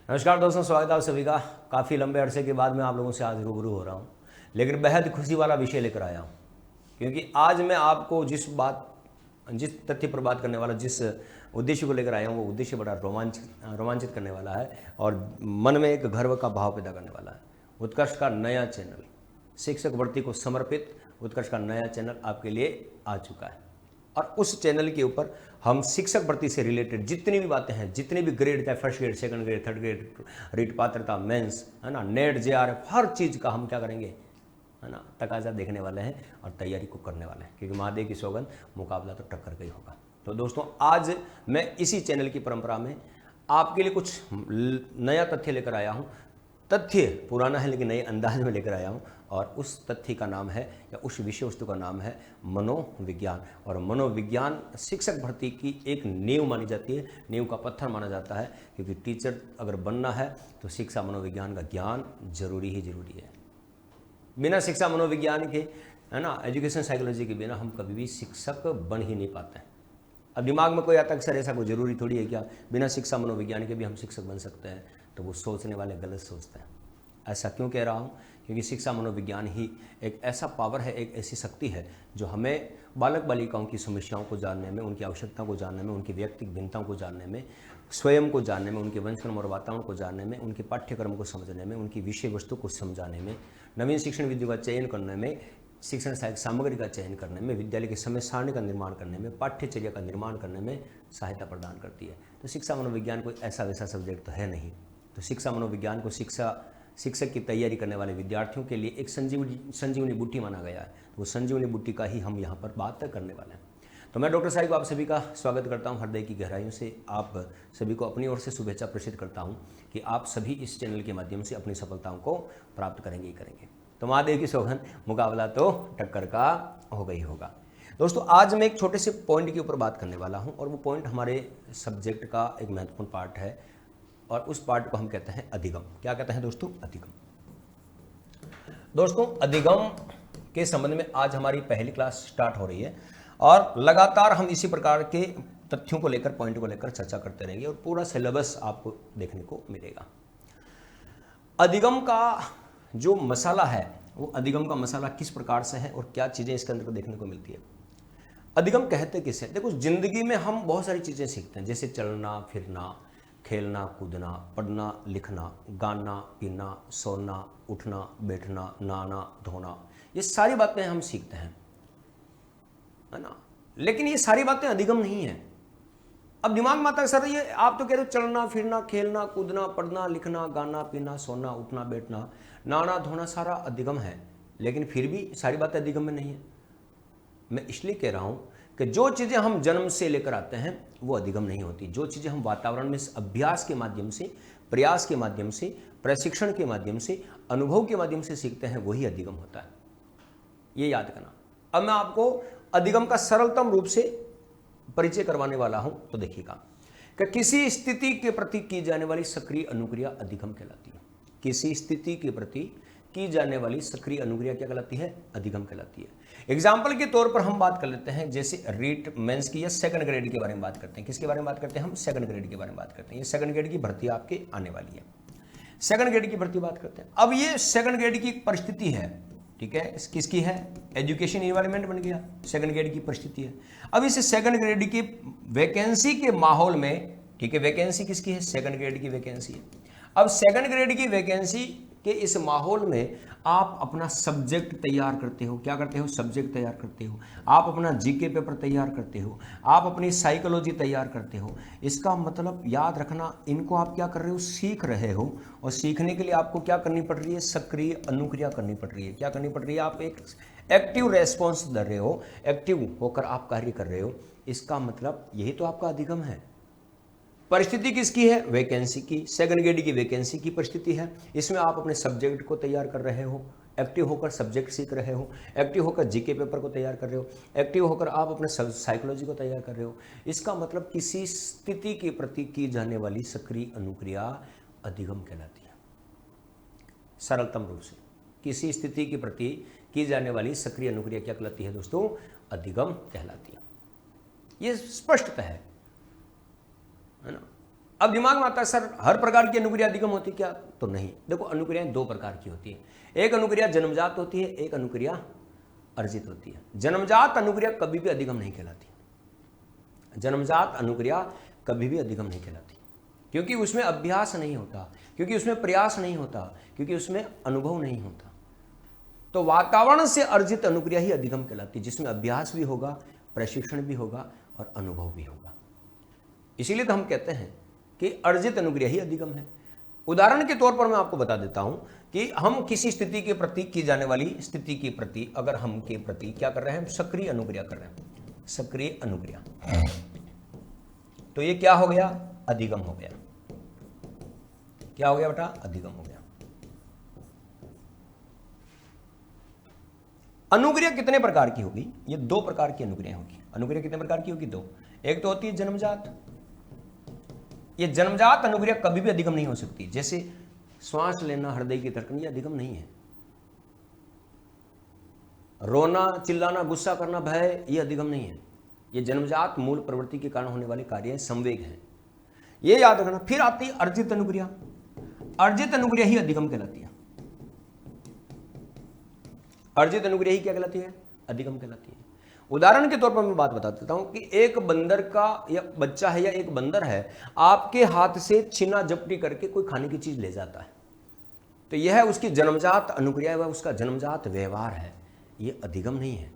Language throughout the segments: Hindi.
नमस्कार दोस्तों, स्वागत है आप सभी का। काफ़ी लंबे अरसे के बाद मैं आप लोगों से आज रूबरू हो रहा हूँ, लेकिन बेहद खुशी वाला विषय लेकर आया हूँ। क्योंकि आज मैं आपको जिस तथ्य पर बात करने वाला, जिस उद्देश्य को लेकर आया हूँ, वो उद्देश्य बड़ा रोमांचित करने वाला है और मन में एक गर्व का भाव पैदा करने वाला है। उत्कर्ष का नया चैनल, शिक्षक भर्ती को समर्पित उत्कर्ष का नया चैनल आपके लिए आ चुका है। और उस चैनल के ऊपर हम शिक्षक भर्ती से रिलेटेड जितनी भी बातें हैं, जितने भी ग्रेड, चाहे first grade, second grade, third grade, REET पात्रता, मेंस, है ना, नेट, जेआरएफ, हर चीज़ का हम क्या करेंगे, है ना, तकाजा देखने वाले हैं और तैयारी को करने वाले हैं। क्योंकि महादेव की सौगंध, मुकाबला तो टक्कर का ही होगा। तो दोस्तों, आज मैं इसी चैनल की परंपरा में आपके लिए कुछ नया तथ्य लेकर आया हूँ। तथ्य पुराना है लेकिन नए अंदाज में लेकर आया हूँ, और उस तथ्य का नाम है, या उस विषय वस्तु का नाम है मनोविज्ञान। और मनोविज्ञान शिक्षक भर्ती की एक नींव मानी जाती है, नींव का पत्थर माना जाता है। क्योंकि टीचर अगर बनना है तो शिक्षा मनोविज्ञान का ज्ञान जरूरी ही जरूरी है। बिना शिक्षा मनोविज्ञान के, है ना, एजुकेशन साइकोलॉजी के बिना हम कभी भी शिक्षक बन ही नहीं पाते हैं। अब दिमाग में कोई आता है सर ऐसा कोई जरूरी थोड़ी है क्या, बिना शिक्षा मनोविज्ञान के भी हम शिक्षक बन सकते हैं, तो वो सोचने वाले गलत सोचते हैं। ऐसा क्यों कह रहा हूँ? क्योंकि शिक्षा मनोविज्ञान ही एक ऐसा पावर है, एक ऐसी शक्ति है जो हमें बालक बालिकाओं की समस्याओं को जानने में, उनकी आवश्यकताओं को जानने में, उनकी व्यक्तिगत भिन्नताओं को जानने में, स्वयं को जानने में, उनके वंशक्रम और वातावरण को जानने में, उनके पाठ्यक्रम को समझने में, उनकी विषय वस्तु को समझाने में, नवीन शिक्षण विधियों का चयन करने में, शिक्षण सहायक सामग्री का चयन करने में, विद्यालय के समय सारणी का निर्माण करने में, पाठ्यचर्या का निर्माण करने में सहायता प्रदान करती है। तो शिक्षा मनोविज्ञान कोई ऐसा वैसा सब्जेक्ट तो है नहीं। तो शिक्षा मनोविज्ञान को शिक्षक की तैयारी करने वाले विद्यार्थियों के लिए एक संजीवनी बूटी माना गया है। तो वो संजीवनी बूटी का ही हम यहाँ पर बात करने वाले हैं। तो मैं डॉक्टर साहिब आप सभी का स्वागत करता हूँ, हृदय की गहराइयों से आप सभी को अपनी ओर से शुभेच्छा प्रेषित करता हूँ कि आप सभी इस चैनल के माध्यम से अपनी सफलताओं को प्राप्त करेंगे ही करेंगे। तो महादेव की सौगंध, मुकाबला तो टक्कर का होगा ही होगा। दोस्तों, आज मैं एक छोटे से पॉइंट के ऊपर बात करने वाला हूँ, और वो पॉइंट हमारे सब्जेक्ट का एक महत्वपूर्ण पार्ट है, और उस पार्ट को हम कहते हैं अधिगम। क्या कहते हैं दोस्तों? अधिगम। दोस्तों, अधिगम के संबंध में आज हमारी पहली क्लास स्टार्ट हो रही है, और लगातार हम इसी प्रकार के तथ्यों को लेकर, पॉइंट को लेकर चर्चा करते रहेंगे, और पूरा सिलेबस आपको देखने को मिलेगा। अधिगम का जो मसाला है, वो अधिगम का मसाला किस प्रकार से है और क्या चीजें इसके अंदर देखने को मिलती है। अधिगम कहते किसे? देखो, जिंदगी में हम बहुत सारी चीजें सीखते हैं, जैसे चलना फिरना, खेलना कूदना, पढ़ना लिखना, गाना पीना, सोना उठना, बैठना, नहाना धोना, ये सारी बातें हम सीखते हैं, है ना। लेकिन ये सारी बातें अधिगम नहीं है। अब दिमाग में आता है सर ये आप तो कह रहे हो चलना फिरना, खेलना कूदना, पढ़ना लिखना, गाना पीना, सोना उठना बैठना, नहाना धोना सारा अधिगम है, लेकिन फिर भी सारी बातें अधिगम में नहीं है। मैं इसलिए कह रहा हूं कि जो चीजें हम जन्म से लेकर आते हैं वो अधिगम नहीं होती। जो चीजें हम वातावरण में अभ्यास के माध्यम से, प्रयास के माध्यम से, प्रशिक्षण के माध्यम से, अनुभव के माध्यम से सीखते हैं, वही अधिगम होता है। ये याद करना। अब मैं आपको अधिगम का सरलतम रूप से परिचय करवाने वाला हूं, तो देखिएगा कि किसी स्थिति के प्रति की जाने वाली सक्रिय अनुक्रिया अधिगम कहलाती है। किसी स्थिति के प्रति की जाने वाली सक्रिय अनुक्रिया क्या कहलाती है? अधिगम कहलाती है। एग्जाम्पल के तौर पर हम बात कर लेते हैं, जैसे रीट मेंस की या सेकंड ग्रेड के बारे में बात करते हैं। किसके बारे में बात करते हैं? हम सेकंड ग्रेड के बारे में बात करते हैं। ये सेकंड ग्रेड की भर्ती आपके आने वाली है। सेकंड ग्रेड की भर्ती बात करते हैं। अब ये सेकंड ग्रेड की परिस्थिति है, ठीक है, किसकी है? एजुकेशन इन्वायरमेंट बन गया, सेकंड ग्रेड की परिस्थिति है। अब इस सेकंड ग्रेड की वैकेंसी के माहौल में, ठीक है, वैकेंसी किसकी है? सेकंड ग्रेड की वैकेंसी है। अब सेकंड ग्रेड की वैकेंसी के इस माहौल में आप अपना सब्जेक्ट तैयार करते हो। क्या करते हो? सब्जेक्ट तैयार करते हो। आप अपना जीके पेपर तैयार करते हो, आप अपनी साइकोलॉजी तैयार करते हो। इसका मतलब याद रखना, इनको आप क्या कर रहे हो? सीख रहे हो। और सीखने के लिए आपको क्या करनी पड़ रही है? सक्रिय अनुक्रिया करनी पड़ रही है। क्या करनी पड़ रही है? आप एक एक्टिव रेस्पॉन्स दे रहे हो, एक्टिव होकर आप कार्य कर रहे हो। इसका मतलब यही तो आपका अधिगम है। परिस्थिति किसकी है? वैकेंसी की, सेकंड ग्रेड की वैकेंसी की परिस्थिति है। इसमें आप अपने सब्जेक्ट को तैयार कर रहे हो, एक्टिव होकर सब्जेक्ट सीख रहे हो, एक्टिव होकर जीके पेपर को तैयार कर रहे हो, एक्टिव होकर आप अपने साइकोलॉजी को तैयार कर रहे हो। इसका मतलब किसी स्थिति के प्रति की जाने वाली सक्रिय अनुक्रिया अधिगम कहलाती है। सरलतम रूप से किसी स्थिति के प्रति की जाने वाली सक्रिय अनुक्रिया क्या कहलाती है दोस्तों? अधिगम कहलाती है। ये स्पष्टता है ना। अब दिमाग में आता है सर हर प्रकार की अनुक्रिया अधिगम होती है क्या? तो नहीं। देखो अनुक्रियाएं दो प्रकार की होती है, एक अनुक्रिया जन्मजात होती है, एक अनुक्रिया अर्जित होती है। जन्मजात अनुक्रिया कभी भी अधिगम नहीं कहलाती। जन्मजात अनुक्रिया कभी भी अधिगम नहीं कहलाती, क्योंकि उसमें अभ्यास नहीं होता, क्योंकि उसमें प्रयास नहीं होता, क्योंकि उसमें अनुभव नहीं होता। तो वातावरण से अर्जित अनुक्रिया ही अधिगम कहलाती, जिसमें अभ्यास भी होगा, प्रशिक्षण भी होगा और अनुभव भी होगा। इसीलिए तो हम कहते हैं कि अर्जित अनुक्रिया ही अधिगम है। उदाहरण के तौर पर मैं आपको बता देता हूं कि हम किसी स्थिति के प्रति की जाने वाली स्थिति के प्रति अगर हम के प्रति क्या कर रहे हैं, सक्रिय अनुक्रिया कर रहे हैं, सक्रिय अनुक्रिया, तो ये क्या हो गया, अधिगम हो गया। क्या हो गया बेटा, अधिगम हो गया। अनुक्रिया कितने प्रकार की होगी? ये दो प्रकार की अनुक्रिया होगी। अनुक्रिया कितने प्रकार की होगी? दो। एक तो होती है जन्मजात। ये जन्मजात अनुक्रिया कभी भी अधिगम नहीं हो सकती, जैसे श्वास लेना, हृदय की धड़कन, ये अधिगम नहीं है। रोना, चिल्लाना, गुस्सा करना, भय, ये अधिगम नहीं है। ये जन्मजात मूल प्रवृत्ति के कारण होने वाले कार्य हैं, संवेग हैं, ये याद रखना। फिर आती है अर्जित अनुक्रिया। अर्जित अनुक्रिया ही अधिगम कहलाती है। अर्जित अनुक्रिया ही क्या कहलाती है, अधिगम कहलाती है। उदाहरण के तौर पर मैं बात बता देता हूं कि एक बंदर का या बच्चा है या एक बंदर है, आपके हाथ से छीना झपटी करके कोई खाने की चीज ले जाता है, तो यह है उसकी जन्मजात अनुक्रिया, वह उसका जन्मजात व्यवहार है, यह अधिगम नहीं है।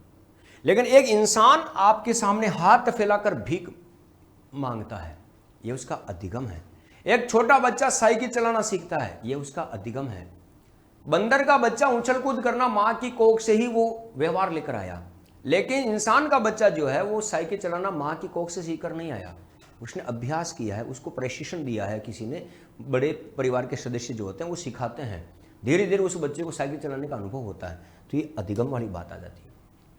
लेकिन एक इंसान आपके सामने हाथ फैलाकर भीख मांगता है, यह उसका अधिगम है। एक छोटा बच्चा साइकिल चलाना सीखता है, यह उसका अधिगम है। बंदर का बच्चा उछल कूद करना मां की कोख से ही वो व्यवहार लेकर आया, लेकिन इंसान का बच्चा जो है वो साइकिल चलाना मां की कोख से सीखकर नहीं आया, उसने अभ्यास किया है, उसको प्रशिक्षण दिया है किसी ने। बड़े परिवार के सदस्य जो होते हैं वो सिखाते हैं, धीरे धीरे उस बच्चे को साइकिल चलाने का अनुभव होता है, तो ये अधिगम वाली बात आ जाती है।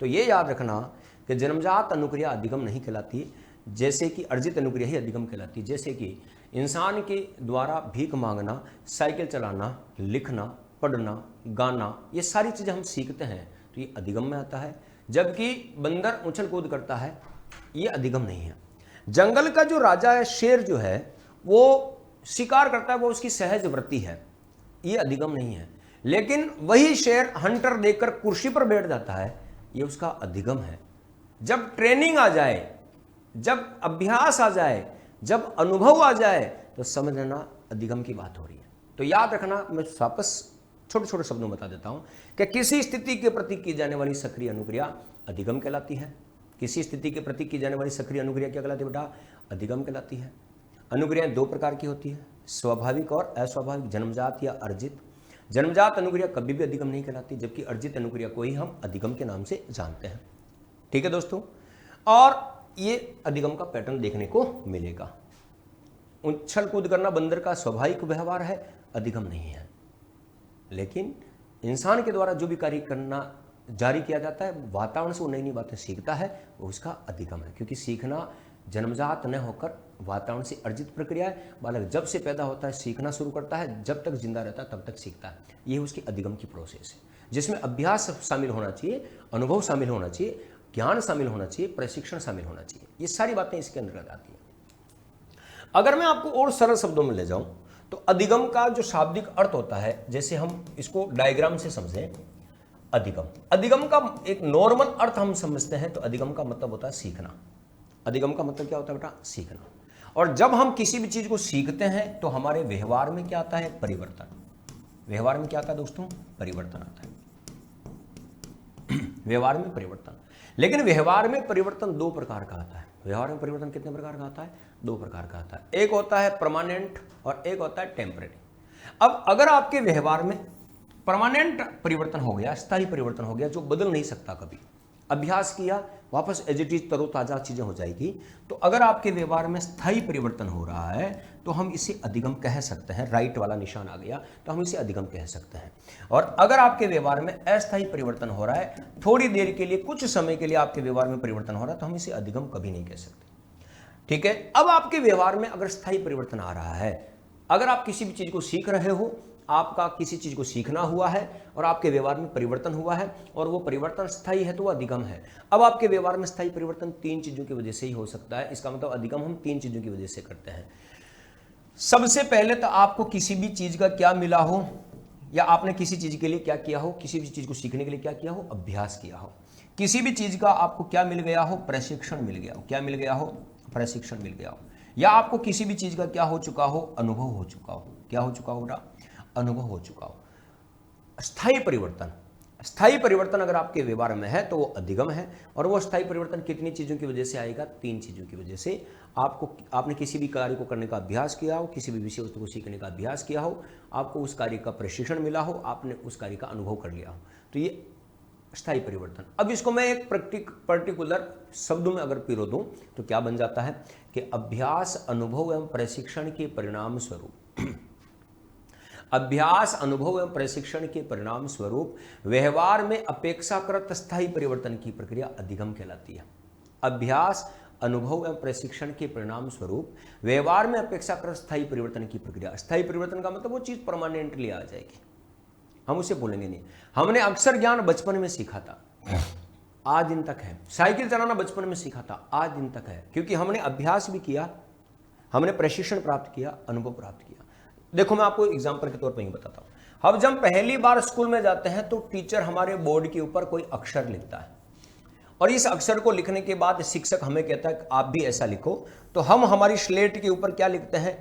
तो ये याद रखना कि जन्मजात अनुक्रिया अधिगम नहीं कहलाती, जैसे कि अर्जित अनुक्रिया ही अधिगम कहलाती। जैसे कि इंसान के द्वारा भीख मांगना, साइकिल चलाना, लिखना, पढ़ना, गाना, ये सारी चीज़ें हम सीखते हैं, तो ये अधिगम में आता है। जबकि बंदर उछल कूद करता है, ये अधिगम नहीं है। जंगल का जो राजा है, शेर जो है, वो शिकार करता है, वो उसकी सहज वृत्ति है, ये अधिगम नहीं है। लेकिन वही शेर हंटर देखकर कुर्सी पर बैठ जाता है, ये उसका अधिगम है। जब ट्रेनिंग आ जाए, जब अभ्यास आ जाए, जब अनुभव आ जाए, तो समझ लेना अधिगम की बात हो रही है। तो याद रखना, मैं वापस छोटे छोटे शब्दों में बता देता हूं कि किसी स्थिति के प्रति की जाने वाली सक्रिय अनुक्रिया अधिगम कहलाती है। किसी स्थिति के प्रति की जाने वाली सक्रिय अनुक्रिया क्या कहलाती है बेटा, अधिगम कहलाती है। अनुक्रियाएं दो प्रकार की होती है, स्वाभाविक और अस्वाभाविक, जन्मजात या अर्जित। जन्मजात अनुक्रिया कभी भी अधिगम नहीं कहलाती, जबकि अर्जित अनुक्रिया को ही हम अधिगम के नाम से जानते हैं। ठीक है दोस्तों, और ये अधिगम का पैटर्न देखने को मिलेगा। उछल कूद करना बंदर का स्वाभाविक व्यवहार है, अधिगम नहीं है। लेकिन इंसान के द्वारा जो भी कार्य करना जारी किया जाता है, वातावरण से वो नई नई बातें सीखता है, वो उसका अधिगम है। क्योंकि सीखना जन्मजात न होकर वातावरण से अर्जित प्रक्रिया है। बालक जब से पैदा होता है सीखना शुरू करता है, जब तक जिंदा रहता है तब तक सीखता है। ये उसकी अधिगम की प्रोसेस है, जिसमें अभ्यास शामिल होना चाहिए, अनुभव शामिल होना चाहिए, ज्ञान शामिल होना चाहिए, प्रशिक्षण शामिल होना चाहिए। ये सारी बातें इसके अंतर्गत आती हैं। अगर मैं आपको और सरल शब्दों में ले जाऊं तो अधिगम का जो शाब्दिक अर्थ होता है, जैसे हम इसको डायग्राम से समझें, अधिगम का एक नॉर्मल अर्थ हम समझते हैं, तो अधिगम का मतलब होता है सीखना। अधिगम का मतलब क्या होता है बेटा, सीखना। और जब हम किसी भी चीज को सीखते हैं तो हमारे व्यवहार में क्या आता है, परिवर्तन। व्यवहार में क्या आता है दोस्तों, परिवर्तन आता है। व्यवहार में परिवर्तन। लेकिन व्यवहार में परिवर्तन दो प्रकार का आता है। व्यवहार में परिवर्तन कितने प्रकार का आता है, दो प्रकार का आता है। एक होता है परमानेंट और एक होता है टेम्परेरी। अब अगर आपके व्यवहार में परमानेंट परिवर्तन हो गया, स्थायी परिवर्तन हो गया, जो बदल नहीं सकता, कभी अभ्यास किया वापस एज इट इज तरोताजा चीजें हो जाएगी, तो अगर आपके व्यवहार में स्थायी परिवर्तन हो रहा है तो हम इसे अधिगम कह सकते हैं। राइट वाला निशान आ गया तो हम इसे अधिगम कह सकते हैं। और अगर आपके व्यवहार में अस्थायी परिवर्तन हो रहा है, थोड़ी देर के लिए, कुछ समय के लिए आपके व्यवहार में परिवर्तन हो रहा है, तो हम इसे अधिगम कभी नहीं कह सकते। ठीक है, अब आपके व्यवहार में अगर स्थायी परिवर्तन आ रहा है, अगर आप किसी भी चीज को सीख रहे हो, आपका किसी चीज को सीखना हुआ है और आपके व्यवहार में परिवर्तन हुआ है और वो परिवर्तन स्थायी है, तो वो अधिगम है। अब आपके व्यवहार में स्थायी परिवर्तन तीन चीजों की वजह से ही हो सकता है। इसका मतलब अधिगम हम तीन चीजों की वजह से करते हैं। सबसे पहले तो आपको किसी भी चीज का क्या मिला हो, या आपने किसी चीज के लिए क्या किया हो, किसी भी चीज को सीखने के लिए क्या किया हो, अभ्यास किया हो। किसी भी चीज का आपको क्या मिल गया हो, प्रशिक्षण मिल गया हो। क्या मिल गया हो, प्रशिक्षण मिल गया हो। या आपको किसी भी चीज का क्या हो चुका हो, अनुभव हो चुका हो। क्या हो चुका हो बेटा, अनुभव हो चुका हो। स्थायी परिवर्तन, स्थायी परिवर्तन अगर आपके व्यवहार में है तो वो अधिगम है। और वो स्थायी परिवर्तन कितनी चीजों की वजह से आएगा, 3 चीजों की वजह से। आपने किसी भी कार्य को करने का अभ्यास किया हो, किसी भी विषय वस्तु को सीखने का अभ्यास किया हो, आपको उस कार्य का प्रशिक्षण मिला हो, आपने उस कार्य का अनुभव कर लिया हो, तो ये स्थायी परिवर्तन। अब इसको मैं एक पर्टिकुलर शब्दों में अगर पिरो दूं तो क्या बन जाता है कि अभ्यास, अनुभव एवं प्रशिक्षण के परिणाम स्वरूप अभ्यास, अनुभव एवं प्रशिक्षण के परिणाम स्वरूप व्यवहार में अपेक्षाकृत स्थायी परिवर्तन की प्रक्रिया अधिगम कहलाती है। अभ्यास, अनुभव एवं प्रशिक्षण के परिणाम स्वरूप व्यवहार में अपेक्षाकृत स्थायी परिवर्तन की प्रक्रिया। स्थायी परिवर्तन का मतलब वो चीज परमानेंटली आ जाएगी, हम उसे बोलेंगे नहीं। हमने अक्षर ज्ञान बचपन में सीखा था, आज दिन तक है। साइकिल चलाना बचपन में सीखा था, आज दिन तक है, क्योंकि हमने अभ्यास भी किया, हमने प्रशिक्षण प्राप्त किया, अनुभव प्राप्त किया। देखो मैं आपको एग्जांपल के तौर पर ही बताता हूं। अब जब पहली बार स्कूल में जाते हैं तो टीचर हमारे बोर्ड के ऊपर कोई अक्षर लिखता है, और इस अक्षर को लिखने के बाद शिक्षक हमें कहता है कि आप भी ऐसा लिखो। तो हम हमारी स्लेट के ऊपर क्या लिखते हैं,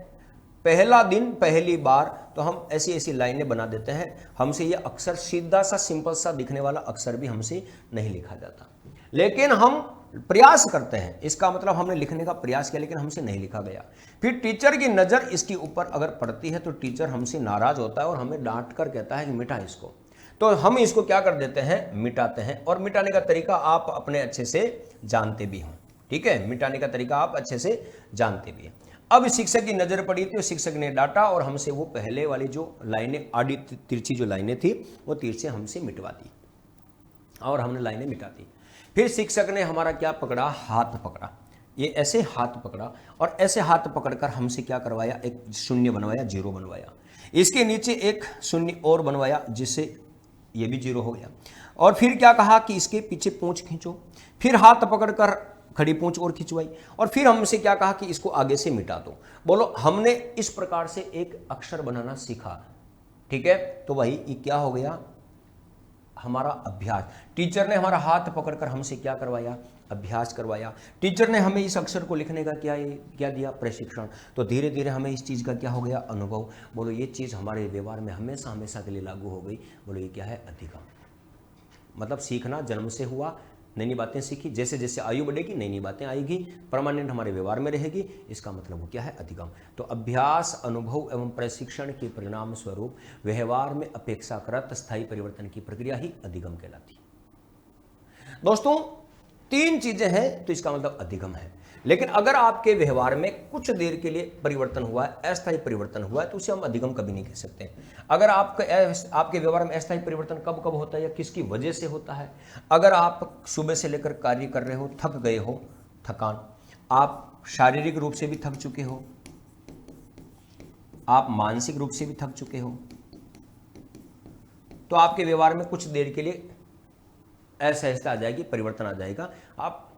पहला दिन पहली बार, तो हम ऐसी ऐसी लाइनें बना देते हैं। हमसे ये अक्षर, सीधा सा सिंपल सा दिखने वाला अक्षर भी हमसे नहीं लिखा जाता, लेकिन हम प्रयास करते हैं। इसका मतलब हमने लिखने का प्रयास किया लेकिन हमसे नहीं लिखा गया। फिर टीचर की नज़र इसके ऊपर अगर पड़ती है तो टीचर हमसे नाराज होता है और हमें डांट कर कहता है कि मिटा इसको। तो हम इसको क्या कर देते हैं, मिटाते हैं। और मिटाने का तरीका आप अपने अच्छे से जानते भी हो, ठीक है, मिटाने का तरीका आप अच्छे से जानते भी हैं। अब शिक्षक की नजर पड़ी थी, शिक्षक ने डांटा और हमसे वो पहले वाली जो लाइनें, आड़ी तिरछी जो लाइनें थी, वो तीर से हमसे मिटवा दी और हमने लाइनें मिटा दी। फिर शिक्षक ने हमारा क्या पकड़ा, हाथ पकड़ा, ये ऐसे हाथ पकड़ा और ऐसे हाथ पकड़कर हमसे क्या करवाया, एक शून्य बनवाया, 0 बनवाया। इसके नीचे एक शून्य और बनवाया जिससे ये भी 0 हो गया। और फिर क्या कहा कि इसके पीछे पूंछ खींचो। फिर हाथ पकड़कर खड़ी पूंछ और खिंचवाई, और फिर हमसे क्या कहा कि इसको आगे से मिटा दो। बोलो, हमने इस प्रकार से एक अक्षर बनाना सीखा, ठीक है। तो वही ये क्या हो गया, हमारा अभ्यास। टीचर ने हमारा हाथ पकड़कर हमसे क्या करवाया, अभ्यास करवाया। टीचर ने हमें इस अक्षर को लिखने का क्या दिया, प्रशिक्षण। तो धीरे धीरे हमें इस चीज़ का क्या हो गया, अनुभव। बोलो, ये चीज़ हमारे व्यवहार में हमेशा हमेशा के लिए लागू हो गई। बोलो, ये क्या है, अधिगम। मतलब सीखना जन्म से हुआ, नई नई बातें सीखी, जैसे जैसे आयु बढ़ेगी नई नई बातें आएगी, परमानेंट हमारे व्यवहार में रहेगी। इसका मतलब वो क्या है, अधिगम। तो अभ्यास, अनुभव एवं प्रशिक्षण के परिणाम स्वरूप व्यवहार में अपेक्षाकृत स्थायी परिवर्तन की प्रक्रिया ही अधिगम कहलाती है। दोस्तों, 3 चीजें हैं तो इसका मतलब अधिगम है। लेकिन अगर आपके व्यवहार में कुछ देर के लिए परिवर्तन हुआ है, अस्थायी परिवर्तन हुआ है, तो उसे हम अधिगम कभी नहीं कह सकते। अगर आपके व्यवहार में अस्थायी परिवर्तन कब कब होता है या किसकी वजह से होता है, अगर आप सुबह से लेकर कार्य कर रहे हो, थक गए हो, थकान, आप शारीरिक रूप से भी थक चुके हो, आप मानसिक रूप से भी थक चुके हो, तो आपके व्यवहार में कुछ देर के लिए असहजता आ जाएगी, परिवर्तन आ जाएगा। आप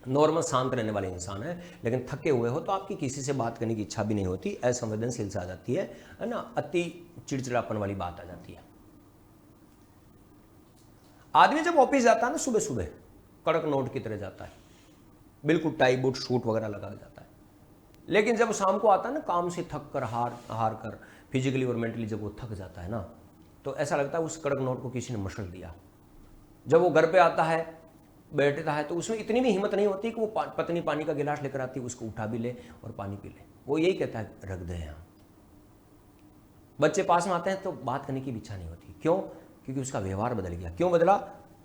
नॉर्मल शांत रहने वाले इंसान हैं, लेकिन थके हुए हो तो आपकी किसी से बात करने की इच्छा भी नहीं होती, असंवेदनशीलता आ जाती है ना, अति चिड़चिड़ापन वाली बात आ जाती है। आदमी जब ऑफिस जाता है ना, सुबह सुबह कड़क नोट की तरह जाता है, बिल्कुल टाई बूट सूट वगैरह लगा जाता है। लेकिन जब शाम को आता है ना, काम से थक कर हार कर फिजिकली और मेंटली जब वो थक जाता है ना, तो ऐसा लगता है उस कड़क नोट को किसी ने मसल दिया। जब वो घर पे आता है, बैठता है, तो उसमें इतनी भी हिम्मत नहीं होती कि वो पत्नी पानी का गिलास लेकर आती है, उसको उठा भी ले और पानी पी ले। वो यही कहता है, रख दे यहाँ। बच्चे पास में आते हैं तो बात करने की इच्छा नहीं होती। क्यों? क्योंकि उसका व्यवहार बदल गया। क्यों बदला?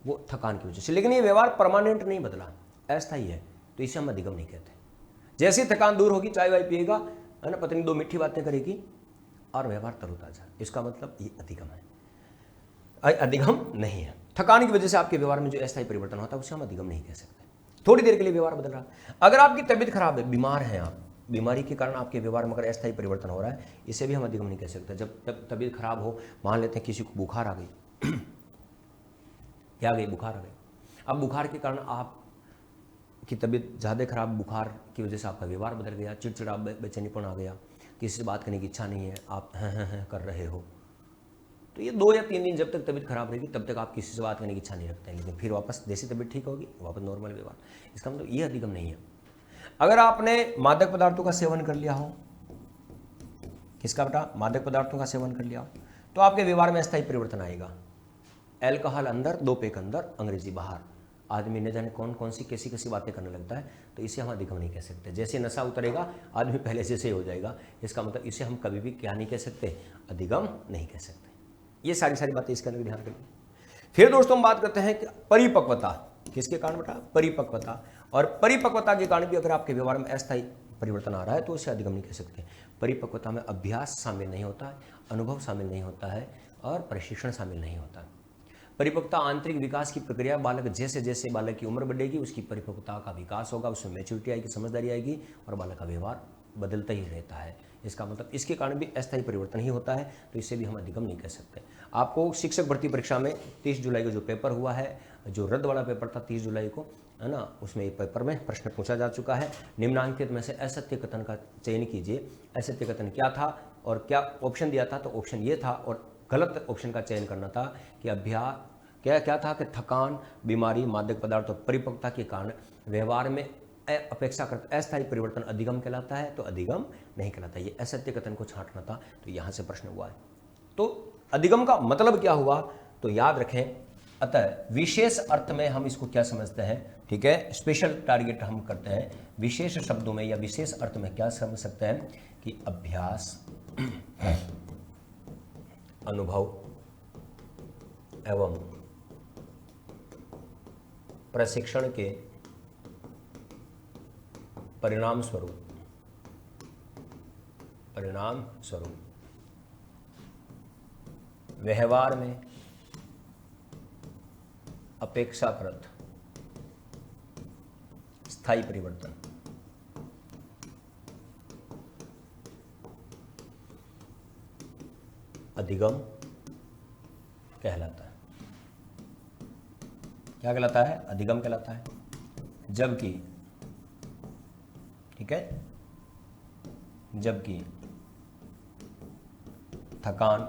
वो थकान की वजह से। लेकिन ये व्यवहार परमानेंट नहीं बदला, अस्थायी है, तो इसे हम अधिगम नहीं कहते। जैसे ही थकान दूर होगी, चाय वाय पिएगा, है ना, पत्नी 2 मीठी बातें करेगी और व्यवहार तरोताजा, इसका मतलब ये अधिगम है। अधिगम नहीं है। थकान की वजह से आपके व्यवहार में जो अस्थायी परिवर्तन होता है उसे हम अधिगम नहीं कह सकते। थोड़ी देर के लिए व्यवहार बदल रहा है। अगर आपकी तबीयत खराब है, बीमार हैं आप, बीमारी के कारण आपके व्यवहार में अगर अस्थायी परिवर्तन हो रहा है, इसे भी हम अधिगम नहीं कह सकते। जब तबीयत खराब हो, मान लेते हैं किसी को बुखार आ गई, क्या आ गई, बुखार आ गई। अब बुखार के कारण आपकी तबीयत ज़्यादा खराब, बुखार की वजह से आपका व्यवहार बदल गया, चिड़चिड़ा बेचैनीपन आ गया, किसी से बात करने की इच्छा नहीं है, आप हैं कर रहे हो, तो ये 2 या 3 दिन जब तक तबीयत खराब रहेगी तब तक आप किसी से बात करने की इच्छा नहीं रखते हैं, लेकिन फिर वापस जैसी तबीयत ठीक होगी वापस नॉर्मल व्यवहार। इसका मतलब ये अधिगम नहीं है। अगर आपने मादक पदार्थों का सेवन कर लिया हो, किसका बेटा, मादक पदार्थों का सेवन कर लिया हो, तो आपके व्यवहार में अस्थायी परिवर्तन आएगा। अल्कोहल अंदर, 2 पैक अंदर, अंग्रेजी बाहर, आदमी न जाने कौन कौन सी कैसी कैसी बातें करने लगता है, तो इसे हम अधिगम नहीं कह सकते। जैसे नशा उतरेगा आदमी पहले जैसे ही हो जाएगा, इसका मतलब इसे हम कभी भी क्या नहीं कह सकते, अधिगम नहीं कह सकते। ये सारी बातें इसके अंदर ध्यान करिए। फिर दोस्तों हम बात करते हैं कि परिपक्वता, किसके कारण बेटा, परिपक्वता। और परिपक्वता के कारण भी अगर आपके व्यवहार में अस्थायी परिवर्तन आ रहा है तो उसे अधिगम नहीं कह सकते। परिपक्वता में अभ्यास शामिल नहीं होता है, अनुभव शामिल नहीं होता है और प्रशिक्षण शामिल नहीं होता है। परिपक्वता आंतरिक विकास की प्रक्रिया, बालक जैसे जैसे बालक की उम्र बढ़ेगी उसकी परिपक्वता का विकास होगा, उसमें मैच्योरिटी आएगी, समझदारी आएगी और बालक का व्यवहार बदलता ही रहता है। इसका मतलब इसके कारण भी अस्थायी परिवर्तन ही होता है, तो इससे भी हम अधिगम नहीं कह सकते। आपको शिक्षक भर्ती परीक्षा में 30 जुलाई को जो पेपर हुआ है, जो रद्द वाला पेपर था 30 जुलाई को, है ना, उसमें एक पेपर में प्रश्न पूछा जा चुका है। निम्नांकित में से असत्य कथन का चयन कीजिए। असत्य कथन क्या था और क्या ऑप्शन दिया था, तो ऑप्शन ये था और गलत ऑप्शन का चयन करना था कि अभ्यास क्या था कि थकान, बीमारी, मादक पदार्थ और परिपक्वता के कारण व्यवहार में अपेक्षाकृत अस्थायी परिवर्तन अधिगम कहलाता है, तो अधिगम नहीं कहलाता। ये असत्य कथन को छांटना था, तो यहाँ से प्रश्न हुआ है। तो अधिगम का मतलब क्या हुआ, तो याद रखें, अतः विशेष अर्थ में हम इसको क्या समझते हैं, ठीक है, स्पेशल टारगेट हम करते हैं। विशेष शब्दों में या विशेष अर्थ में क्या समझ सकते हैं कि अभ्यास, अनुभव एवं प्रशिक्षण के परिणाम स्वरूप व्यवहार में अपेक्षाकृत स्थायी परिवर्तन अधिगम कहलाता है। क्या कहलाता है, अधिगम कहलाता है। जबकि, ठीक है, जबकि थकान,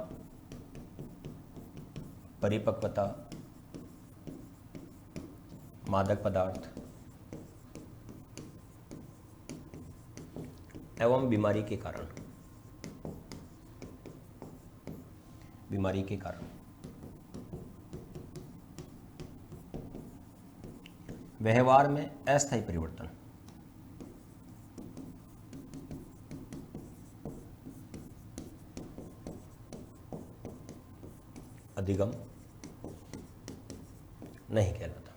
परिपक्वता, मादक पदार्थ एवं बीमारी के कारण व्यवहार में अस्थायी परिवर्तन अधिगम नहीं कहलाता।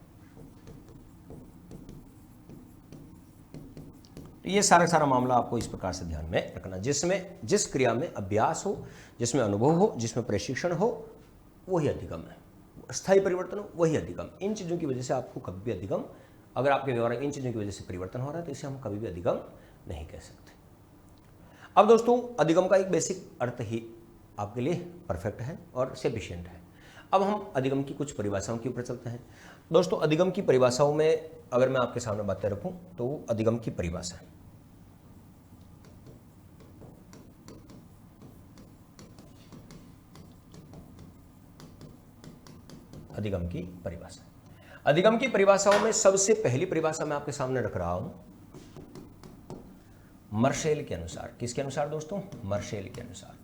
तो ये सारा मामला आपको इस प्रकार से ध्यान में रखना, जिस क्रिया में अभ्यास हो, जिसमें अनुभव हो, जिसमें प्रशिक्षण हो, वही अधिगम है। स्थायी परिवर्तन हो, वही अधिगम। इन चीज़ों की वजह से आपको कभी भी अधिगम, अगर आपके व्यवहार में इन चीज़ों की वजह से परिवर्तन हो रहा है तो इसे हम कभी भी अधिगम नहीं कह सकते। अब दोस्तों अधिगम का एक बेसिक अर्थ ही आपके लिए परफेक्ट है और सफिशिएंट है। अब हम अधिगम की कुछ परिभाषाओं के ऊपर चलते हैं। दोस्तों अधिगम की परिभाषाओं में अगर मैं आपके सामने बातें रखूं तो अधिगम की परिभाषा है, अधिगम की परिभाषा। अधिगम की परिभाषाओं में सबसे पहली परिभाषा मैं आपके सामने रख रहा हूं मर्शेल के अनुसार। किसके अनुसार दोस्तों, मर्शेल के अनुसार।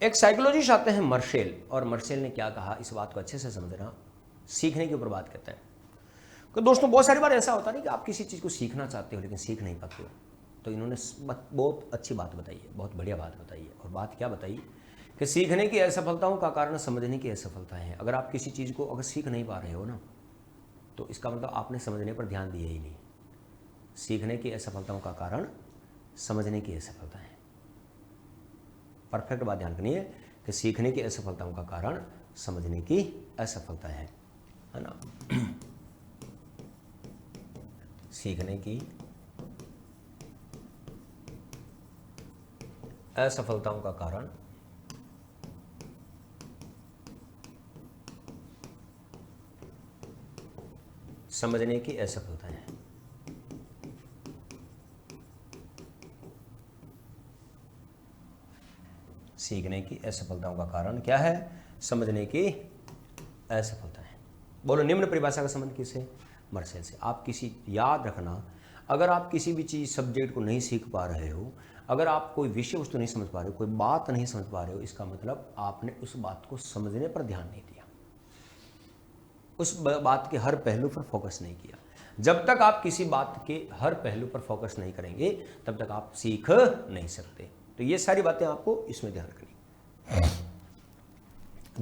एक साइकोलॉजिस्ट आते हैं मर्शेल, और मर्शेल ने क्या कहा इस बात को अच्छे से समझना, सीखने के ऊपर बात करते हैं। तो दोस्तों बहुत सारी बार ऐसा होता नहीं कि आप किसी चीज़ को सीखना चाहते हो लेकिन सीख नहीं पाते हो, तो इन्होंने बहुत अच्छी बात बताई है, बहुत बढ़िया बात बताई है। और बात क्या बताई कि सीखने की असफलताओं का कारण समझने की असफलताएं हैं। अगर आप किसी चीज़ को अगर सीख नहीं पा रहे हो ना, तो इसका मतलब आपने समझने पर ध्यान दिया ही नहीं। सीखने की असफलताओं का कारण समझने की असफलता है। परफेक्ट बात ध्यान करनी है कि सीखने की असफलताओं का कारण समझने की असफलता है ना। सीखने की असफलताओं का कारण समझने की असफलता है। सीखने की असफलताओं का कारण क्या है? समझने की असफलता है। बोलो निम्न परिभाषा का संबंध किससे? मार्शल से। आप किसी, याद रखना, अगर आप किसी भी चीज़ सब्जेक्ट को नहीं सीख पा रहे हो, अगर आप कोई विषय वस्तु नहीं समझ पा रहे हो, कोई बात नहीं समझ पा रहे हो, इसका मतलब आपने उस बात को समझने पर ध्यान नहीं दिया, उस बात के हर पहलू पर फोकस नहीं किया। जब तक आप किसी बात के हर पहलू पर फोकस नहीं करेंगे तब तक आप सीख नहीं सकते। तो ये सारी बातें आपको इसमें ध्यान रखनी।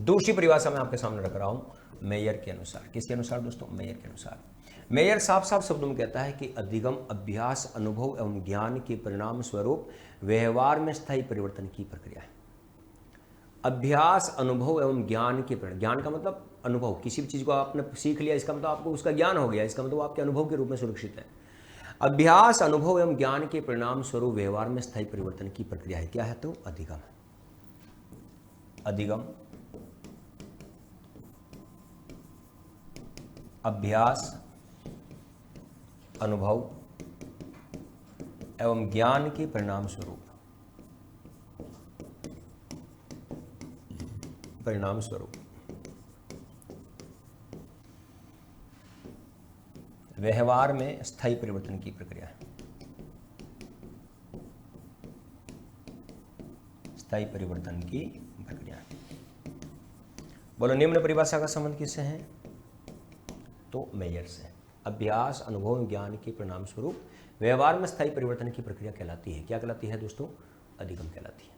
दूसरी परिभाषा मैं आपके सामने रख रहा हूं मेयर के अनुसार। किसके अनुसार दोस्तों? मेयर के अनुसार। मेयर साफ साफ शब्दों में कहता है कि अधिगम, अभ्यास, अनुभव एवं ज्ञान के परिणाम स्वरूप व्यवहार में स्थायी परिवर्तन की प्रक्रिया है। अभ्यास, अनुभव एवं ज्ञान के परिणाम, ज्ञान का मतलब अनुभव, किसी भी चीज़ को आपने सीख लिया इसका मतलब आपको उसका ज्ञान हो गया, इसका मतलब आपके अनुभव के रूप में सुरक्षित है। अभ्यास, अनुभव एवं ज्ञान के परिणाम स्वरूप व्यवहार में स्थायी परिवर्तन की प्रक्रिया है। क्या है? तो अधिगम। अधिगम, अभ्यास, अनुभव एवं ज्ञान के परिणाम स्वरूप व्यवहार में स्थायी परिवर्तन की प्रक्रिया है। स्थायी परिवर्तन की प्रक्रिया। बोलो निम्न परिभाषा का संबंध किससे है? तो मेयर से। अभ्यास, अनुभव, ज्ञान के परिणाम स्वरूप व्यवहार में स्थायी परिवर्तन की प्रक्रिया कहलाती है। क्या कहलाती है दोस्तों? अधिगम कहलाती है।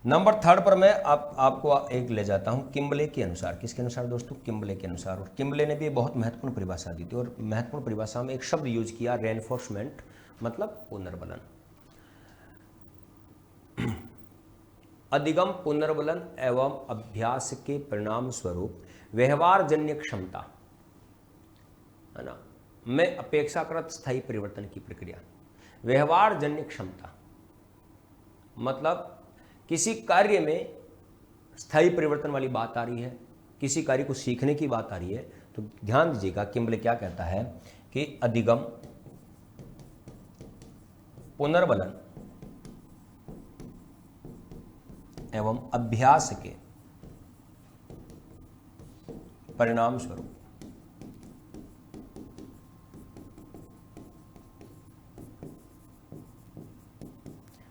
नंबर 3 पर मैं आपको एक ले जाता हूं किम्बले के अनुसार। किसके अनुसार दोस्तों? किम्बले के अनुसार। और किम्बले ने भी बहुत महत्वपूर्ण परिभाषा दी थी, और महत्वपूर्ण परिभाषा में एक शब्द यूज किया, रेनफोर्समेंट, मतलब पुनर्बलन। अधिगम, पुनर्बलन एवं अभ्यास के परिणाम स्वरूप व्यवहारजन्य क्षमता, है ना, में अपेक्षाकृत स्थायी परिवर्तन की प्रक्रिया। व्यवहारजन्य क्षमता मतलब किसी कार्य में स्थायी परिवर्तन वाली बात आ रही है, किसी कार्य को सीखने की बात आ रही है, तो ध्यान दीजिएगा किम्बले क्या कहता है कि अधिगम, पुनर्बलन एवं अभ्यास के परिणाम स्वरूप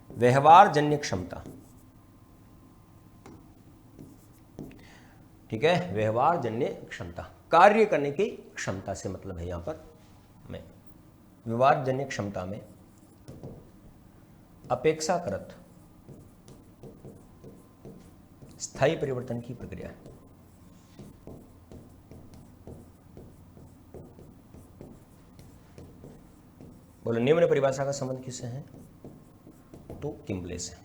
व्यवहारजन्य क्षमता, ठीक है, व्यवहारजन्य क्षमता, कार्य करने की क्षमता से मतलब है यहां पर में व्यवहारजन्य क्षमता में अपेक्षाकृत स्थायी परिवर्तन की प्रक्रिया है। बोलो निम्न परिभाषा का संबंध किससे है? तो किम्बले से।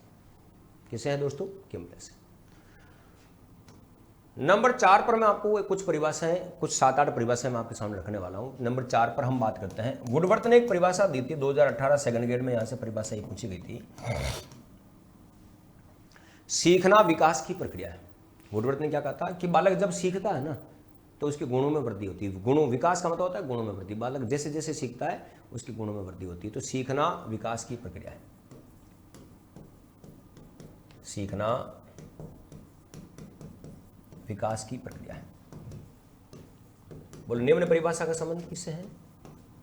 किससे है दोस्तों? किम्बले से। नंबर 4 पर मैं आपको कुछ परिभाषाएं, कुछ 7-8 परिभाषाएं मैं आपके सामने रखने वाला हूं। नंबर 4 पर हम बात करते हैं, वुडवर्थ ने एक परिभाषा दी थी 2018 सेकंड ग्रेड में, यहां से परिभाषा ये पूछी गई थी, सीखना विकास की प्रक्रिया है। वुडवर्थ ने क्या कहा था कि बालक जब सीखता है ना तो उसके गुणों में वृद्धि होती है। गुणों, विकास का मतलब होता है गुणों में वृद्धि। बालक जैसे जैसे सीखता है उसके गुणों में वृद्धि होती है। तो सीखना विकास की प्रक्रिया है। सीखना विकास की प्रक्रिया है। बोलो निम्न परिभाषा का संबंध किससे है?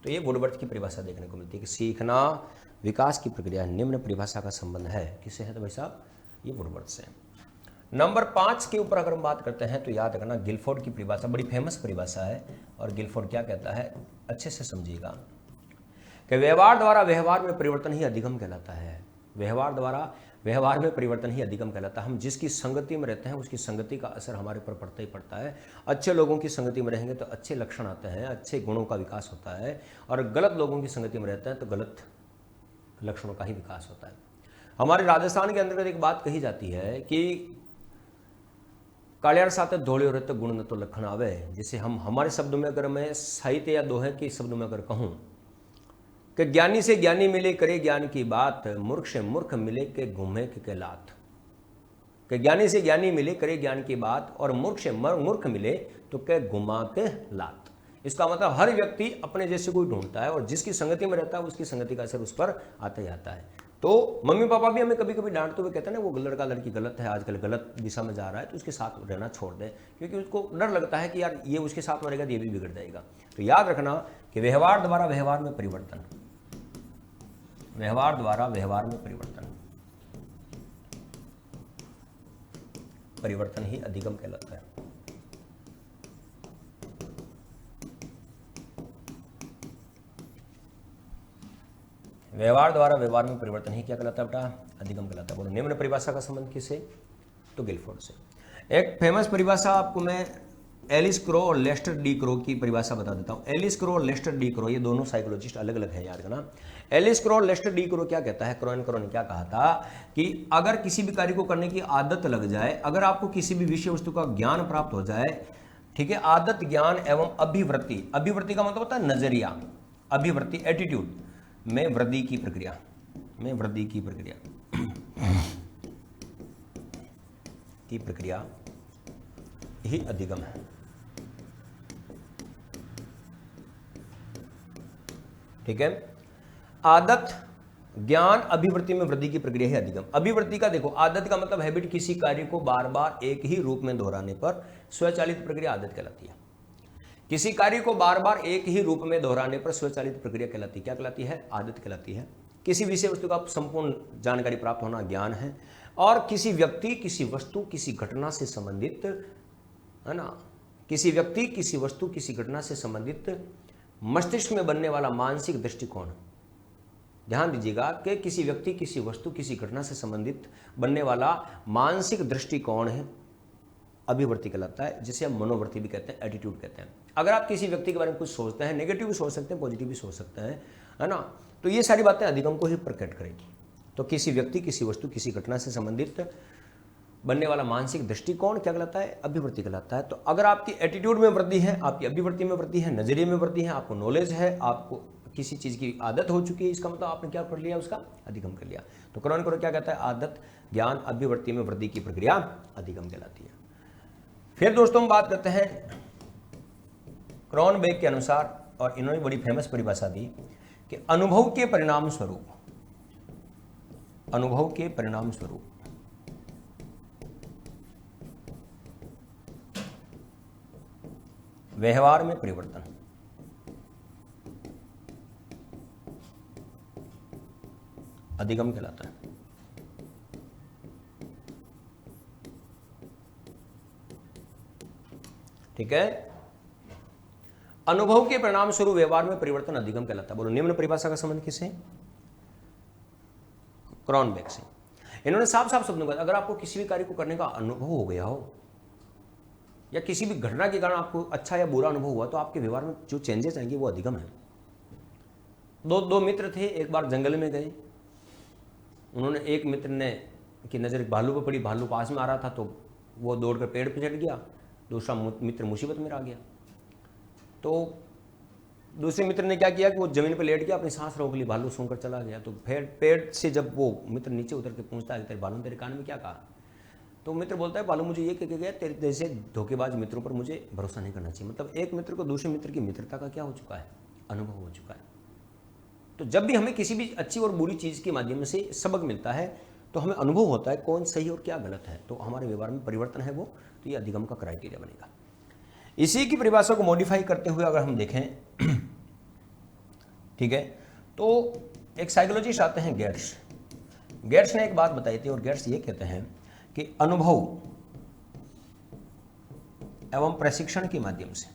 तो ये वुडवर्थ की परिभाषा देखने को मिलती है कि सीखना विकास की प्रक्रिया, निम्न परिभाषा का संबंध है। किससे है तो भाई साहब? ये वुडवर्थ से। नंबर 5 के ऊपर अगर हम बात करते हैं तो याद रखना गिलफोर्ड की परिभाषा, बड़ी फेमस परिभाषा है। और गिलफोर्ड क्या कहता है, अच्छे से समझिएगा, कि व्यवहार द्वारा व्यवहार में परिवर्तन ही अधिगम कहलाता है। व्यवहार द्वारा व्यवहार में परिवर्तन ही अधिगम कहलाता है। हम जिसकी संगति में रहते हैं उसकी संगति का असर हमारे ऊपर पड़ता ही पड़ता है। अच्छे लोगों की संगति में रहेंगे तो अच्छे लक्षण आते हैं, अच्छे गुणों का विकास होता है, और गलत लोगों की संगति में रहते हैं तो गलत लक्षणों का ही विकास होता है। हमारे राजस्थान के अंतर्गत एक बात कही जाती है कि कालियार साथ धोले हो रहे तो गुण न तो लक्षण आवे। जैसे हम हमारे शब्दों में अगर मैं साहित्य या दोहे के शब्दों में अगर कहूँ कि ज्ञानी से ज्ञानी मिले करे ज्ञान की बात, मूर्ख से मूर्ख मिले के घूमे के लात। कि ज्ञानी से ज्ञानी मिले करे ज्ञान की बात, और मूर्ख से मूर्ख मिले तो के घुमा के लात। इसका मतलब हर व्यक्ति अपने जैसे कोई ढूंढता है, और जिसकी संगति में रहता है उसकी संगति का असर उस पर आता ही आता है। तो मम्मी पापा भी हमें कभी कभी डांटते हुए कहते हैं ना, वो लड़का लड़की गलत है, आजकल गलत दिशा में जा रहा है, तो उसके साथ रहना छोड़ दें, क्योंकि उसको डर लगता है कि यार ये उसके साथ रहेगा तो ये भी बिगड़ जाएगा। तो याद रखना कि व्यवहार द्वारा व्यवहार में परिवर्तन, व्यवहार द्वारा व्यवहार में परिवर्तन, परिवर्तन ही अधिगम कहलाता है। व्यवहार द्वारा व्यवहार में परिवर्तन ही क्या कहलाता है बेटा? अधिगम कहलाता है। बोलो निम्न परिभाषा का संबंध किससे? तो गिलफोर्ड से। एक फेमस परिभाषा आपको मैं एलिस क्रो और लेस्टर डी क्रो की परिभाषा बता देता हूं। एलिस क्रो और लेस्टर डी क्रो, ये दोनों साइकोलॉजिस्ट अलग अलग हैं, याद करना। एलिस क्रो और लेस्टर डी क्रो क्या कहता है? क्रो एंड क्रो ने क्या कहा था कि अगर किसी भी कार्य को करने की आदत लग जाए, अगर आपको किसी भी विषय वस्तु का ज्ञान प्राप्त हो जाए, ठीक है, आदत, ज्ञान एवं अभिवृत्ति, अभिवृत्ति का मतलब होता है नजरिया, अभिवृत्ति एटीट्यूड में वृद्धि की प्रक्रिया, में वृद्धि की प्रक्रिया ही अधिगम है। ठीक है, आदत, ज्ञान, अभिवृत्ति में वृद्धि की प्रक्रिया ही अधिगम। अभिवृत्ति का देखो, आदत का मतलब हैबिट, किसी कार्य को बार बार एक ही रूप में दोहराने पर स्वचालित प्रक्रिया आदत कहलाती है। किसी कार्य को बार बार एक ही रूप में दोहराने पर स्वचालित प्रक्रिया कहलाती है। क्या कहलाती है? आदत कहलाती है। किसी विषय वस्तु का संपूर्ण जानकारी प्राप्त होना ज्ञान है। और किसी व्यक्ति, किसी वस्तु, किसी घटना से संबंधित, है ना, किसी व्यक्ति, किसी वस्तु, किसी घटना से संबंधित मस्तिष्क में बनने वाला मानसिक दृष्टिकोण, ध्यान दीजिएगा कि किसी व्यक्ति, किसी वस्तु, किसी घटना से संबंधित बनने वाला मानसिक दृष्टिकोण है, अभिवृत्ति कहलाता है, जिसे हम मनोवृत्ति भी कहते हैं, एटीट्यूड कहते हैं। अगर आप किसी व्यक्ति के बारे में कुछ सोचते हैं, नेगेटिव भी सोच सकते हैं, पॉजिटिव भी सोच सकते हैं, है ना, तो ये सारी बातें अधिगम को ही प्रकट करेगी। तो किसी व्यक्ति, किसी वस्तु, किसी घटना से संबंधित बनने वाला मानसिक दृष्टिकोण क्या कहलाता है? अभिवृत्ति कहलाता है। तो अगर आपकी एटीट्यूड में वृद्धि है, आपकी अभिवृत्ति में वृद्धि है, नजरिए में वृद्धि है, आपको नॉलेज है, आपको किसी चीज की आदत हो चुकी है, इसका मतलब आपने क्या कर लिया? उसका अधिगम कर लिया। तो क्रॉन करो क्या कहता है? आदत, ज्ञान, अभिवृत्ति में वृद्धि की प्रक्रिया अधिगम कहलाती है। फिर दोस्तों हम बात करते हैं क्रॉनबेक के अनुसार, और इन्होंने बड़ी फेमस परिभाषा दी कि अनुभव के परिणाम स्वरूप, अनुभव के परिणाम स्वरूप व्यवहार में परिवर्तन अधिगम कहलाता है। ठीक है, अनुभव के परिणाम स्वरूप व्यवहार में परिवर्तन अधिगम कहलाता है। बोलो निम्न परिभाषा का संबंध किससे? क्रॉनबेक से। इन्होंने साफ साफ शब्दों में कहा, अगर आपको किसी भी कार्य को करने का अनुभव हो गया हो, या किसी भी घटना के कारण आपको अच्छा या बुरा अनुभव हुआ, तो आपके व्यवहार में जो चेंजेस आएंगे वो अधिगम है। दो मित्र थे, एक बार जंगल में गए, उन्होंने, एक मित्र ने की नज़र भालू पर पड़ी, भालू पास में आ रहा था तो वो दौड़कर पेड़ पर चढ़ गया, दूसरा मित्र मुसीबत में आ गया। तो दूसरे मित्र ने क्या किया कि वो जमीन पर लेट गया, अपनी सांस रोक ली, भालू सूंघकर चला गया। तो फिर पेड़ से जब वो मित्र नीचे उतर के पूछता है, तेरे भालू तेरे कान में क्या कहा? तो मित्र बोलता है, भालू मुझे ये कह गया, तेरे जैसे धोखेबाज मित्रों पर मुझे भरोसा नहीं करना चाहिए। मतलब एक मित्र को दूसरे मित्र की मित्रता का क्या हो चुका है? अनुभव हो चुका है। तो जब भी हमें किसी भी अच्छी और बुरी चीज़ के माध्यम से सबक मिलता है, तो हमें अनुभव होता है कौन सही और क्या गलत है, तो हमारे व्यवहार में परिवर्तन है वो, तो ये अधिगम का क्राइटेरिया बनेगा। इसी की परिभाषा को मॉडिफाई करते हुए अगर हम देखें, ठीक है, तो एक साइकोलॉजिस्ट आते हैं गेर्स। गेर्स ने एक बात बताई थी, और गेर्स ये कहते हैं कि अनुभव एवं प्रशिक्षण के माध्यम से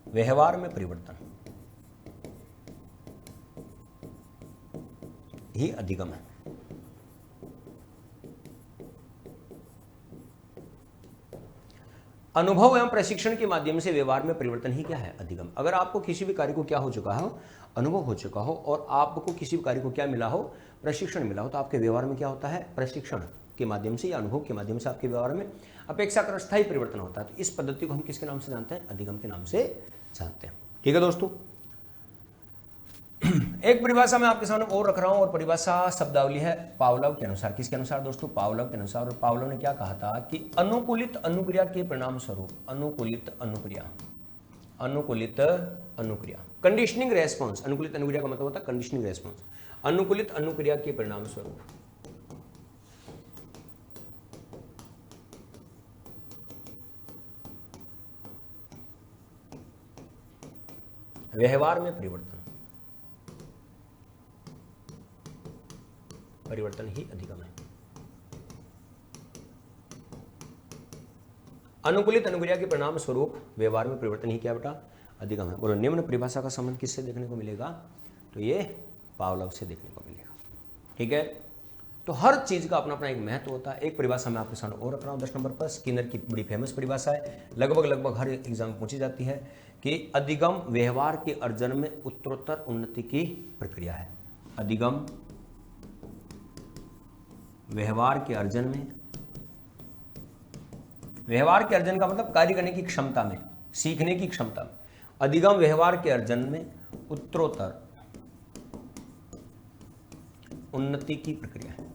व्यवहार में परिवर्तन ही अधिगम है। अनुभव एवं प्रशिक्षण के माध्यम से व्यवहार में परिवर्तन ही क्या है? अधिगम। अगर आपको किसी भी कार्य को क्या हो चुका हो? अनुभव हो चुका हो, और आपको किसी भी कार्य को क्या मिला हो? प्रशिक्षण मिला हो, तो आपके व्यवहार में क्या होता है? प्रशिक्षण के माध्यम से या अनुभव के माध्यम से आपके व्यवहार में अपेक्षाकृत स्थायी परिवर्तन होता है। तो इस पद्धति को हम किसके नाम से जानते हैं? अधिगम के नाम से जानते हैं। ठीक है दोस्तों, एक परिभाषा मैं आपके सामने और रख रहा हूं, और परिभाषा शब्दावली है पावलोव के अनुसार। किसके अनुसार दोस्तों? पावलोव के अनुसार। और पावलोव ने क्या कहा था कि अनुकूलित अनुक्रिया के परिणाम स्वरूप, अनुकूलित अनुक्रिया, अनुकूलित अनुक्रिया, कंडीशनिंग रेस्पॉन्स, अनुकूलित अनुक्रिया का मतलब होता है कंडीशनिंग रेस्पॉन्स, अनुकूलित अनुक्रिया के परिणाम स्वरूप व्यवहार में परिवर्तन, परिवर्तन ही अधिगम है। अनुकूलित अनुक्रिया के परिणाम स्वरूप व्यवहार में परिवर्तन ही क्या बेटा? अधिगम है। बोलो निम्न परिभाषा का संबंध किससे देखने को मिलेगा? तो ये पावलोव से देखने को मिलेगा। ठीक है, तो हर चीज का अपना अपना एक महत्व होता है। एक परिभाषा मैं आपके सामने और रख रहा हूं 10 नंबर पर, स्किनर की बड़ी फेमस परिभाषा है, लगभग हर एग्जाम में पूछी जाती है कि अधिगम व्यवहार के अर्जन में उत्तरोत्तर उन्नति की प्रक्रिया है। अधिगम व्यवहार के अर्जन में, व्यवहार के अर्जन का मतलब कार्य करने की क्षमता में, सीखने की क्षमता में, अधिगम व्यवहार के अर्जन में उत्तरोत्तर उन्नति की प्रक्रिया है,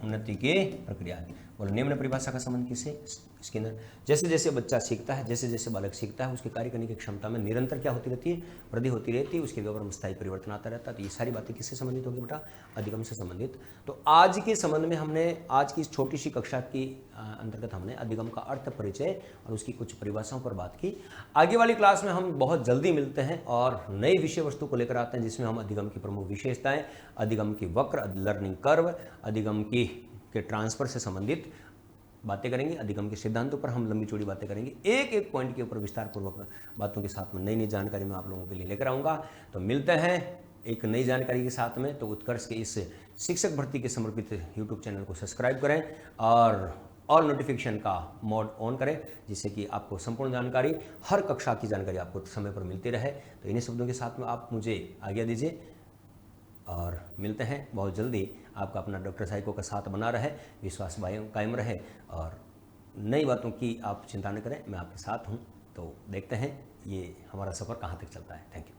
उन्नति की प्रक्रिया है। बोलो निम्न परिभाषा का संबंध किससे? स्किनर। जैसे जैसे बच्चा सीखता है, जैसे जैसे बालक सीखता है, उसके कार्य करने की क्षमता में निरंतर क्या होती रहती है? वृद्धि होती रहती है, उसके व्यवहार में स्थायी परिवर्तन आता रहता है। तो ये सारी बातें किससे संबंधित होगी बेटा? अधिगम से संबंधित। तो आज के संबंध में हमने, आज की इस छोटी सी कक्षा की अंतर्गत हमने अधिगम का अर्थ, परिचय और उसकी कुछ परिभाषाओं पर बात की। आगे वाली क्लास में हम बहुत जल्दी मिलते हैं और नई विषय वस्तु को लेकर आते हैं, जिसमें हम अधिगम की प्रमुख विशेषताएं, अधिगम की वक्र, लर्निंग कर्व, अधिगम की के ट्रांसफर से संबंधित बातें करेंगे। अधिगम के सिद्धांतों पर हम लंबी चौड़ी बातें करेंगे। एक एक पॉइंट के ऊपर विस्तार पूर्वक बातों के साथ में नई नई जानकारी मैं आप लोगों के लिए लेकर आऊँगा। तो मिलते हैं एक नई जानकारी के साथ में। तो उत्कर्ष के इस शिक्षक भर्ती के समर्पित यूट्यूब चैनल को सब्सक्राइब करें और ऑल नोटिफिकेशन का मोड ऑन करें, जिससे कि आपको संपूर्ण जानकारी, हर कक्षा की जानकारी आपको समय पर मिलती रहे। तो इन्हीं शब्दों के साथ में आप मुझे आज्ञा दीजिए और मिलते हैं बहुत जल्दी। आपका अपना डॉक्टर साइको का साथ बना रहे, विश्वास कायम रहे और नई बातों की आप चिंता न करें, मैं आपके साथ हूं। तो देखते हैं ये हमारा सफ़र कहां तक चलता है। Thank you.